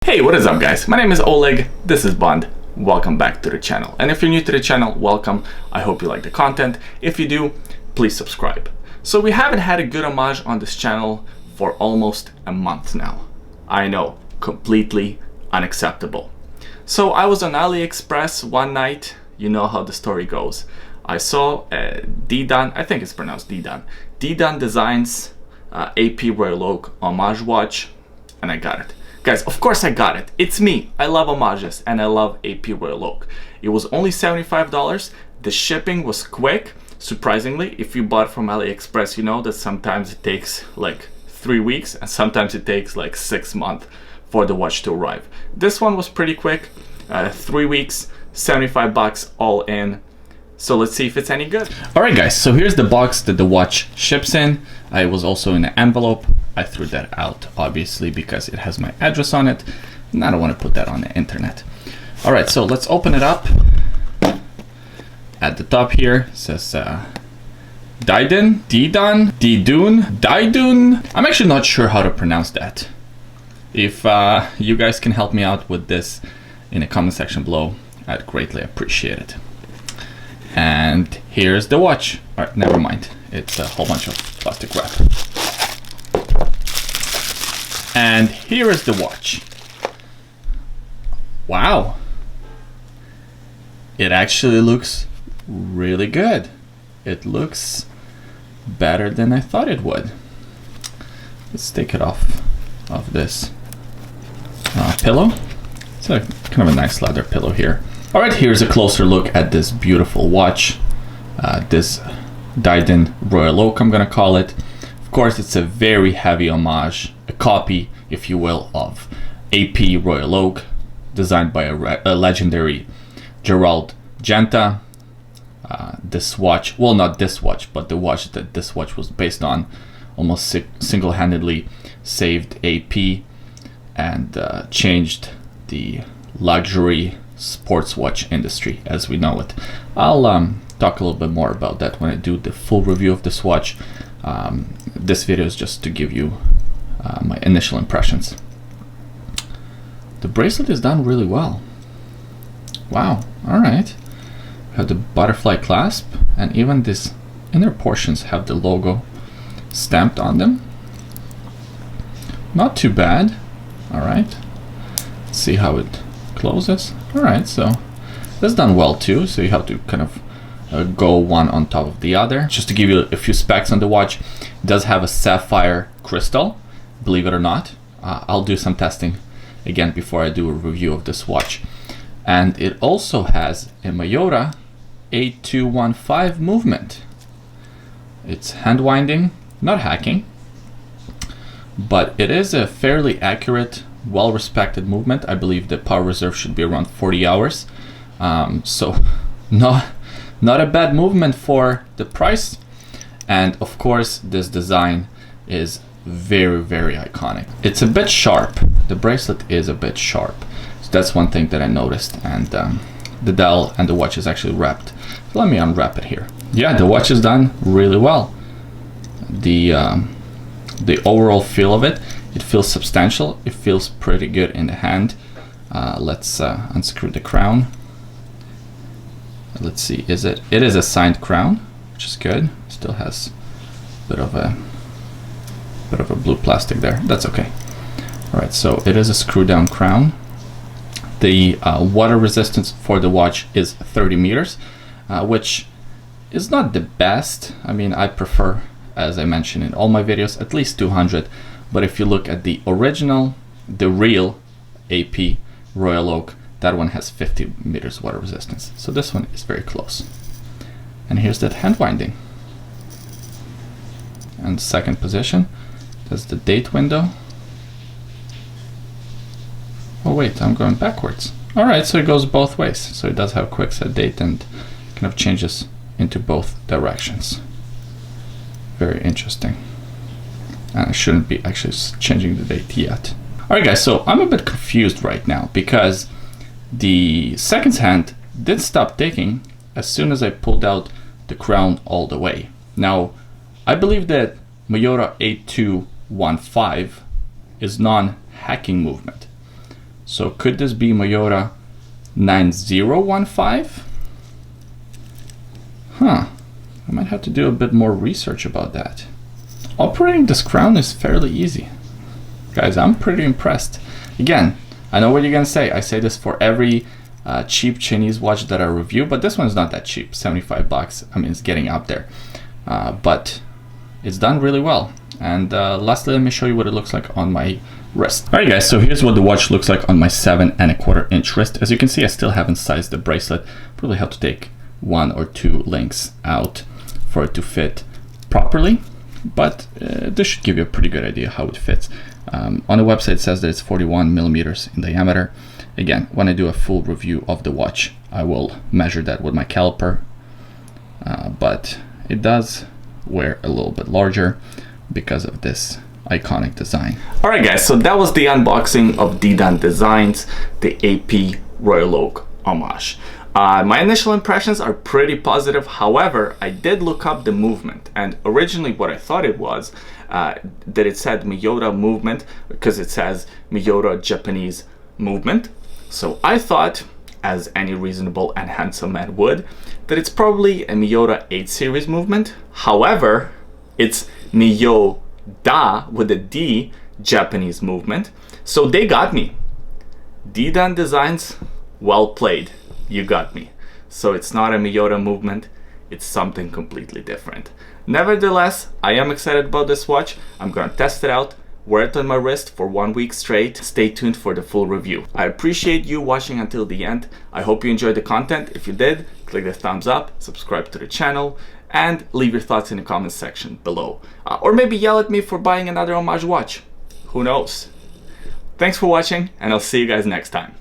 Hey, what is up guys? My name is Oleg, this is Bond. Welcome back to the channel. And if you're new to the channel, welcome. I hope you like the content. If you do, please subscribe. So we haven't had a good homage on this channel for almost a month now. I know, completely unacceptable. So I was on Aliexpress one night. You know how the story goes. I saw Didun, I think it's pronounced Didun. Didun Design's AP Royal Oak homage watch, and I got it. Guys, of course I got it. It's me. I love homages and I love AP Royal Oak. It was only $75. The shipping was quick. Surprisingly, if you bought from AliExpress, you know that sometimes it takes like 3 weeks and sometimes it takes like 6 months for the watch to arrive. This one was pretty quick. 3 weeks, 75 bucks all in. So let's see if it's any good. All right guys, so here's the box that the watch ships in. I was also in an envelope. I threw that out obviously because it has my address on it and I don't want to put that on the internet. All right, so let's open it up. At the top here it says Didun. I'm actually not sure how to pronounce that. If you guys can help me out with this in the comment section below, I'd greatly appreciate it. And here's the watch. All right, never mind. It's a whole bunch of plastic wrap. And here is the watch. Wow. It actually looks really good. It looks better than I thought it would. Let's take it off of this pillow. It's a kind of a nice leather pillow here. All right, here's a closer look at this beautiful watch. This Didun Royal Oak, I'm gonna call it. Of course, it's a very heavy homage, a copy, if you will, of AP Royal Oak, designed by a legendary Gerald Genta. This watch, well, not this watch, but the watch that this watch was based on, almost single-handedly saved AP and changed the luxury sports watch industry as we know it. I'll talk a little bit more about that when I do the full review of this watch. This video is just to give you my initial impressions. The bracelet is done really well. Wow, all right. Have the butterfly clasp, and even these inner portions have the logo stamped on them. Not too bad. All right, let's see how it closes. All right, so that's done well too. So you have to kind of go one on top of the other. Just to give you a few specs on the watch, it does have a sapphire crystal, believe it or not. I'll do some testing again before I do a review of this watch. And it also has a Mayora 8215 movement. It's hand winding, not hacking, but it is a fairly accurate, well-respected movement. I believe the power reserve should be around 40 hours. So not a bad movement for the price. And of course, this design is very, very iconic. It's a bit sharp. The bracelet is a bit sharp. So that's one thing that I noticed. And the dial and the watch is actually wrapped. So let me unwrap it here. Yeah, the watch is done really well. The overall feel of it, it feels substantial. It feels pretty good in the hand. Let's unscrew the crown. Let's see, it is a signed crown, which is good. Still has a bit of a blue plastic there. That's okay. All right, so it is a screw down crown. The water resistance for the watch is 30 meters, which is not the best. I mean, I prefer, as I mentioned in all my videos, at least 200. But if you look at the original, the real AP Royal Oak, that one has 50 meters water resistance. So this one is very close. And here's that hand winding. And second position, there's the date window. Oh wait, I'm going backwards. All right, so it goes both ways. So it does have quick set date and kind of changes into both directions. Very interesting. And I shouldn't be actually changing the date yet. All right guys, so I'm a bit confused right now because the seconds hand did stop ticking as soon as I pulled out the crown all the way. Now, I believe that Mayora 8215 is non-hacking movement. So could this be Miyota 9015? Huh, I might have to do a bit more research about that. Operating this crown is fairly easy. Guys, I'm pretty impressed. Again, I know what you're gonna say. I say this for every cheap Chinese watch that I review, but this one's not that cheap, 75 bucks. I mean, it's getting up there. But it's done really well. And lastly, let me show you what it looks like on my wrist. All right, guys, so here's what the watch looks like on my 7¼ wrist. As you can see, I still haven't sized the bracelet. Probably have to take 1 or 2 links out for it to fit properly. But this should give you a pretty good idea how it fits. On the website it says that it's 41 millimeters in diameter. Again, when I do a full review of the watch, I will measure that with my caliper. But it does wear a little bit larger because of this iconic design. All right, guys, so that was the unboxing of Didun Design's the AP Royal Oak Homage. My initial impressions are pretty positive. However, I did look up the movement, and originally what I thought it was that it said Miyota movement because it says Miyota Japanese movement. So I thought, as any reasonable and handsome man would, that it's probably a Miyota 8 series movement. However, it's Miyota with a D Japanese movement. So they got me. Didun Designs, well played. You got me. So it's not a Miyota movement, it's something completely different. Nevertheless, I am excited about this watch. I'm gonna test it out, wear it on my wrist for 1 week straight. Stay tuned for the full review. I appreciate you watching until the end. I hope you enjoyed the content. If you did, click the thumbs up, subscribe to the channel, and leave your thoughts in the comments section below. Or maybe yell at me for buying another Homage watch. Who knows? Thanks for watching, and I'll see you guys next time.